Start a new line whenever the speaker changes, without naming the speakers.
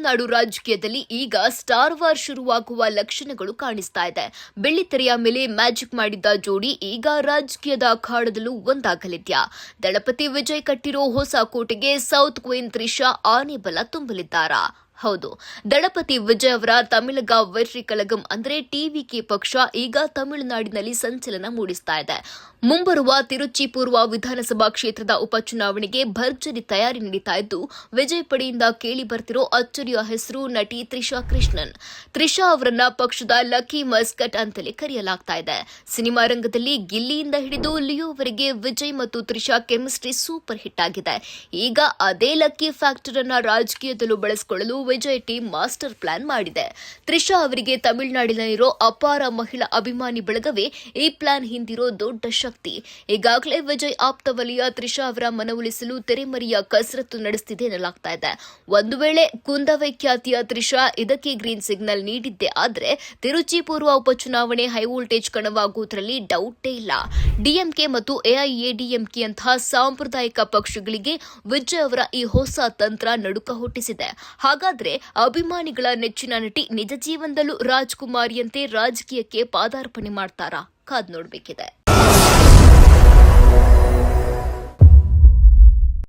ತಮಿಳುನಾಡು ರಾಜಕೀಯದಲ್ಲಿ ಈಗ star war ಶುರುವಾಗುವ ಲಕ್ಷಣಗಳು ಕಾಣಿಸ್ತಾ ಇದೆ. ಬೆಳ್ಳಿತೆರೆಯ ಮೇಲೆ ಮ್ಯಾಜಿಕ್ ಮಾಡಿದ್ದ ಜೋಡಿ ಈಗ ರಾಜಕೀಯದ ಅಖಾಡದಲ್ಲೂ ಒಂದಾಗಲಿದ್ಯಾ? ದಳಪತಿ ವಿಜಯ್ ಕಟ್ಟಿರೋ ಹೊಸ ಕೋಟೆಗೆ ಸೌತ್ ಕ್ವೀನ್ ತ್ರಿಷಾ ಆನೆ ಬಲ ತುಂಬಲಿದ್ದಾರಾ? ಹೌದು, ದಳಪತಿ ವಿಜಯ್ ಅವರ ತಮಿಳಗ ವೆರ್ರಿ ಕಳಗಂ ಅಂದ್ರೆ ಟಿವಿಕೆ ಪಕ್ಷ ಈಗ ತಮಿಳುನಾಡಿನಲ್ಲಿ ಸಂಚಲನ ಮೂಡಿಸ್ತಾ ಇದೆ. ಮುಂಬರುವ ತಿರುಚಿ ಪೂರ್ವ ವಿಧಾನಸಭಾ ಕ್ಷೇತ್ರದ ಉಪಚುನಾವಣೆಗೆ ಭರ್ಜರಿ ತಯಾರಿ ನಡೀತಾ ಇದ್ದು, ವಿಜಯ್ ಪಡೆಯಿಂದ ಕೇಳಿ ಬರ್ತಿರೋ ಅಚ್ಚರಿಯ ಹೆಸರು ನಟಿ ತ್ರಿಷಾ ಕೃಷ್ಣನ್. ತ್ರಿಷಾ ಅವರನ್ನ ಪಕ್ಷದ ಲಕ್ಕಿ ಮಸ್ಕಟ್ ಅಂತಲೇ ಕರೆಯಲಾಗ್ತಾ ಇದೆ. ಸಿನಿಮಾ ರಂಗದಲ್ಲಿ ಗಿಲ್ಲಿಯಿಂದ ಹಿಡಿದು ಲಿಯೋವರೆಗೆ ವಿಜಯ್ ಮತ್ತು ತ್ರಿಷಾ ಕೆಮಿಸ್ಟ್ರಿ ಸೂಪರ್ ಹಿಟ್ ಆಗಿದೆ. ಈಗ ಅದೇ ಲಕ್ಕಿ ಫ್ಯಾಕ್ಟರ್ ಅನ್ನ ರಾಜಕೀಯದಲ್ಲೂ ಬಳಸಿಕೊಳ್ಳಲು ವಿಜಯ್ ಟೀಮ್ ಮಾಸ್ಟರ್ ಪ್ಲಾನ್ ಮಾಡಿದೆ. ತ್ರಿಷಾ ಅವರಿಗೆ ತಮಿಳುನಾಡಿನಲ್ಲಿರೋ ಅಪಾರ ಮಹಿಳಾ ಅಭಿಮಾನಿ ಬಳಗವೇ ಈ ಪ್ಲಾನ್ ಹಿಂದಿರೋ ದೊಡ್ಡ ಶಕ್ತಿ. ಈಗಾಗಲೇ ವಿಜಯ್ ಆಪ್ತ ವಲಯ ತ್ರಿಷಾ ಅವರ ಮನವೊಲಿಸಲು ತೆರೆಮರೆಯ ಕಸರತ್ತು ನಡೆಸುತ್ತಿದೆ ಎನ್ನಲಾಗ್ತಾ ಇದೆ. ಒಂದು ವೇಳೆ ಕುಂದವೈ ಖ್ಯಾತಿಯ ತ್ರಿಷಾ ಇದಕ್ಕೆ ಗ್ರೀನ್ ಸಿಗ್ನಲ್ ನೀಡಿದ್ದೇ ಆದ್ರೆ ತಿರುಚಿ ಪೂರ್ವ ಉಪಚುನಾವಣೆ ಹೈ ವೋಲ್ಟೇಜ್ ಕಣವಾಗುವುದರಲ್ಲಿ ಡೌಟೇ ಇಲ್ಲ. ಡಿಎಂಕೆ ಮತ್ತು ಎಐಎಡಿಎಂಕೆ ಅಂತಹ ಸಾಂಪ್ರದಾಯಿಕ ಪಕ್ಷಗಳಿಗೆ ವಿಜಯ್ ಅವರ ಈ ಹೊಸ ತಂತ್ರ ನಡುಕ ಹುಟ್ಟಿಸಿದೆ. ಹಾಗಾದ್ರೆ ಅಭಿಮಾನಿಗಳ ನೆಚ್ಚಿನ ನಟಿ ನಿಜ ಜೀವನದಲ್ಲೂ ರಾಜ್ಕುಮಾರಿಯಂತೆ ರಾಜಕೀಯಕ್ಕೆ ಪಾದಾರ್ಪಣೆ ಮಾಡ್ತಾರಾ? ಕಾದ್ ನೋಡ್ಬೇಕಿದೆ.